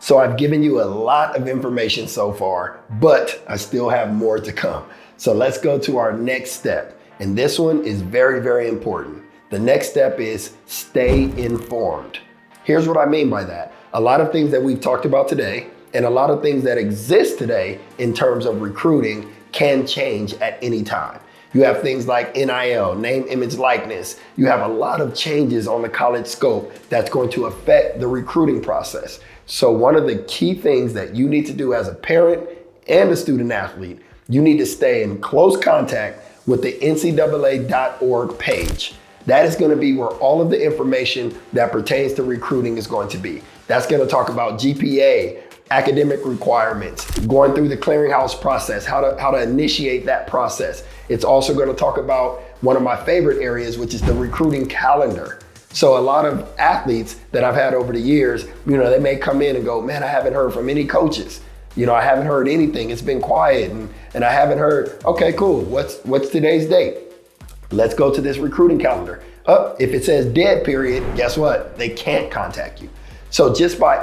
So I've given you a lot of information so far, but I still have more to come. So let's go to our next step. And this one is very, very important. The next step is stay informed. Here's what I mean by that. A lot of things that we've talked about today and a lot of things that exist today in terms of recruiting can change at any time. You have things like NIL, name, image, likeness. You have a lot of changes on the college scope that's going to affect the recruiting process. So one of the key things that you need to do as a parent and a student athlete, you need to stay in close contact with the ncaa.org page. That is going to be where all of the information that pertains to recruiting is going to be. That's going to talk about GPA, academic requirements, going through the clearinghouse process, how to initiate that process. It's also going to talk about one of my favorite areas, which is the recruiting calendar. So a lot of athletes that I've had over the years, they may come in and go, man, I haven't heard from any coaches. I haven't heard anything. It's been quiet and I haven't heard. Okay, cool. What's today's date? Let's go to this recruiting calendar. If it says dead period, guess what? They can't contact you. So just by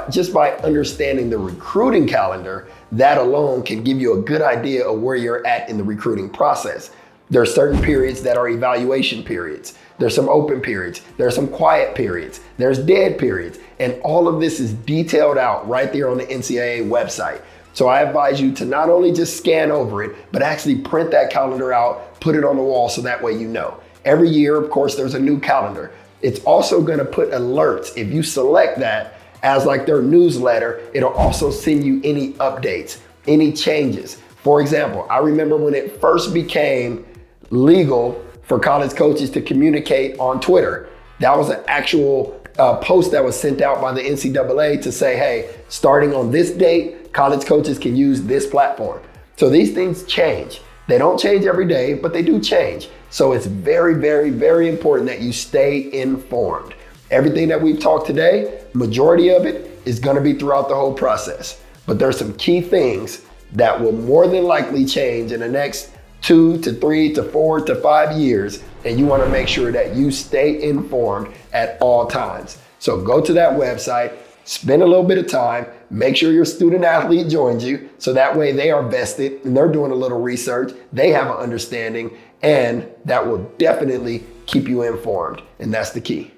understanding the recruiting calendar, that alone can give you a good idea of where you're at in the recruiting process. There are certain periods that are evaluation periods. There's some open periods. There's some quiet periods. There's dead periods. And all of this is detailed out right there on the NCAA website. So I advise you to not only just scan over it, but actually print that calendar out, put it on the wall so that way you know. Every year, of course, there's a new calendar. It's also going to put alerts. If you select that as like their newsletter, it'll also send you any updates, any changes. For example, I remember when it first became legal for college coaches to communicate on Twitter. That was an actual post that was sent out by the NCAA to say, hey, starting on this date, college coaches can use this platform. So these things change. They don't change every day, but they do change. So it's very, very, very important that you stay informed. Everything that we've talked today, majority of it is going to be throughout the whole process. But there's some key things that will more than likely change in the next 2 to 3 to 4 to 5 years. And you want to make sure that you stay informed at all times. So go to that website, spend a little bit of time, make sure your student athlete joins you. So that way they are vested and they're doing a little research. They have an understanding, and that will definitely keep you informed. And that's the key.